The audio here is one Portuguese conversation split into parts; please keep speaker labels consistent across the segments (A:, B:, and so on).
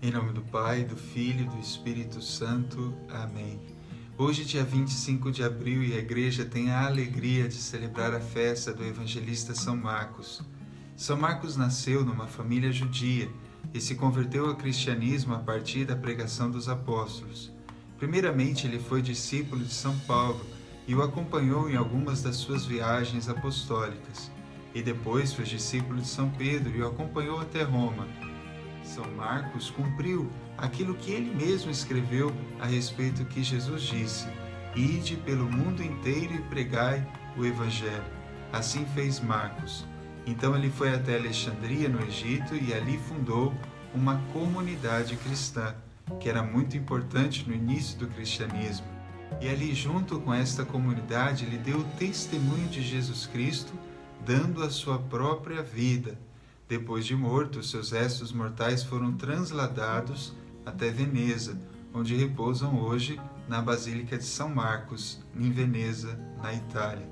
A: Em nome do Pai, do Filho e do Espírito Santo. Amém. Hoje, dia 25 de abril, e a Igreja tem a alegria de celebrar a festa do evangelista São Marcos. São Marcos nasceu numa família judia e se converteu ao cristianismo a partir da pregação dos apóstolos. Primeiramente, ele foi discípulo de São Paulo e o acompanhou em algumas das suas viagens apostólicas. E depois foi discípulo de São Pedro e o acompanhou até Roma. São Marcos cumpriu aquilo que ele mesmo escreveu a respeito que Jesus disse: "Ide pelo mundo inteiro e pregai o Evangelho." Assim fez Marcos. Então ele foi até Alexandria, no Egito, e ali fundou uma comunidade cristã, que era muito importante no início do cristianismo. E ali, junto com esta comunidade, ele deu o testemunho de Jesus Cristo, dando a sua própria vida. Depois de morto, seus restos mortais foram transladados até Veneza, onde repousam hoje na Basílica de São Marcos, em Veneza, na Itália.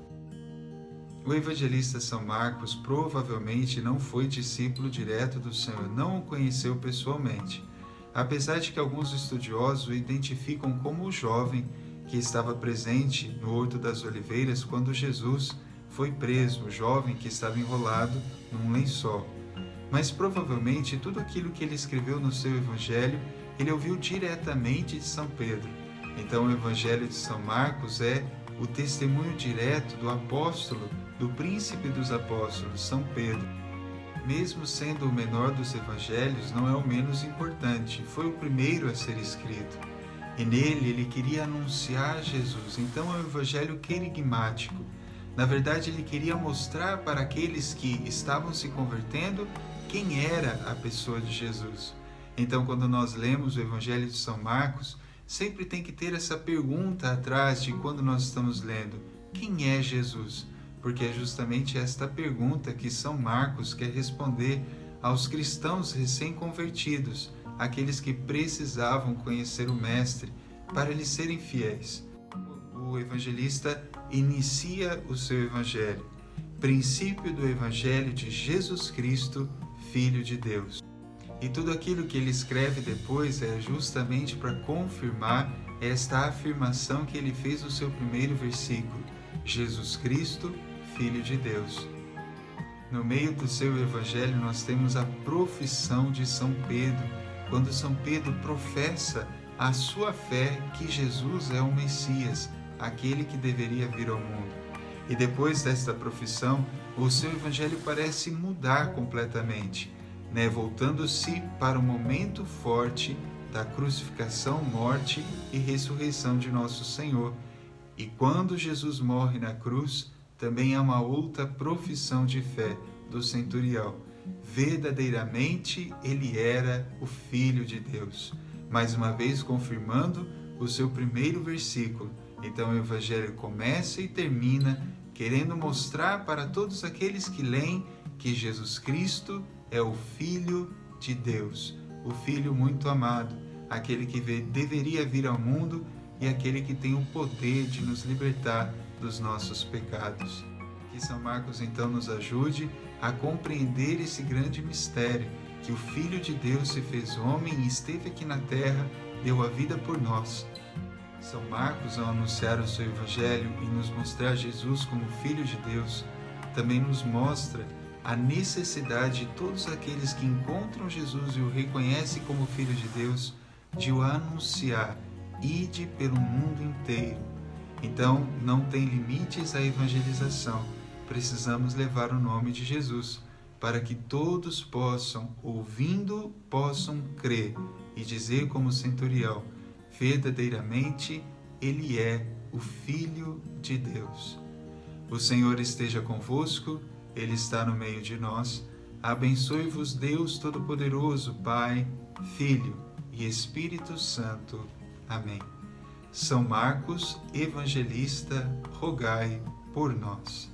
A: O evangelista São Marcos provavelmente não foi discípulo direto do Senhor, não o conheceu pessoalmente, apesar de que alguns estudiosos o identificam como o jovem que estava presente no Horto das Oliveiras quando Jesus foi preso, o jovem que estava enrolado num lençol. Mas provavelmente tudo aquilo que ele escreveu no seu evangelho, ele ouviu diretamente de São Pedro. Então o evangelho de São Marcos é o testemunho direto do apóstolo, do príncipe dos apóstolos, São Pedro. Mesmo sendo o menor dos evangelhos, não é o menos importante, foi o primeiro a ser escrito. E nele ele queria anunciar Jesus, então é um evangelho querigmático. Na verdade, ele queria mostrar para aqueles que estavam se convertendo quem era a pessoa de Jesus. Então, quando nós lemos o Evangelho de São Marcos, sempre tem que ter essa pergunta atrás de quando nós estamos lendo: quem é Jesus? Porque é justamente esta pergunta que São Marcos quer responder aos cristãos recém-convertidos, aqueles que precisavam conhecer o Mestre para lhes serem fiéis. O evangelista inicia o seu evangelho. Princípio do evangelho de Jesus Cristo, Filho de Deus. E tudo aquilo que ele escreve depois é justamente para confirmar esta afirmação que ele fez no seu primeiro versículo: Jesus Cristo, Filho de Deus. No meio do seu evangelho nós temos a profissão de São Pedro, quando São Pedro professa a sua fé que Jesus é o Messias, aquele que deveria vir ao mundo. E depois desta profissão, o seu evangelho parece mudar completamente, voltando-se para o momento forte da crucificação, morte e ressurreição de nosso Senhor. E quando Jesus morre na cruz, também há uma outra profissão de fé do centurião: verdadeiramente ele era o Filho de Deus. Mais uma vez confirmando o seu primeiro versículo. Então o Evangelho começa e termina querendo mostrar para todos aqueles que leem que Jesus Cristo é o Filho de Deus, o Filho muito amado, aquele que deveria vir ao mundo e aquele que tem o poder de nos libertar dos nossos pecados. Que São Marcos então nos ajude a compreender esse grande mistério, que o Filho de Deus se fez homem e esteve aqui na terra, deu a vida por nós. São Marcos, ao anunciar o seu evangelho e nos mostrar Jesus como Filho de Deus, também nos mostra a necessidade de todos aqueles que encontram Jesus e o reconhecem como Filho de Deus, de o anunciar: ide pelo mundo inteiro. Então, não tem limites à evangelização. Precisamos levar o nome de Jesus, para que todos possam, ouvindo, possam crer e dizer como centurião: verdadeiramente ele é o Filho de Deus. O Senhor esteja convosco, Ele está no meio de nós. Abençoe-vos Deus Todo-Poderoso, Pai, Filho e Espírito Santo. Amém. São Marcos, evangelista, rogai por nós.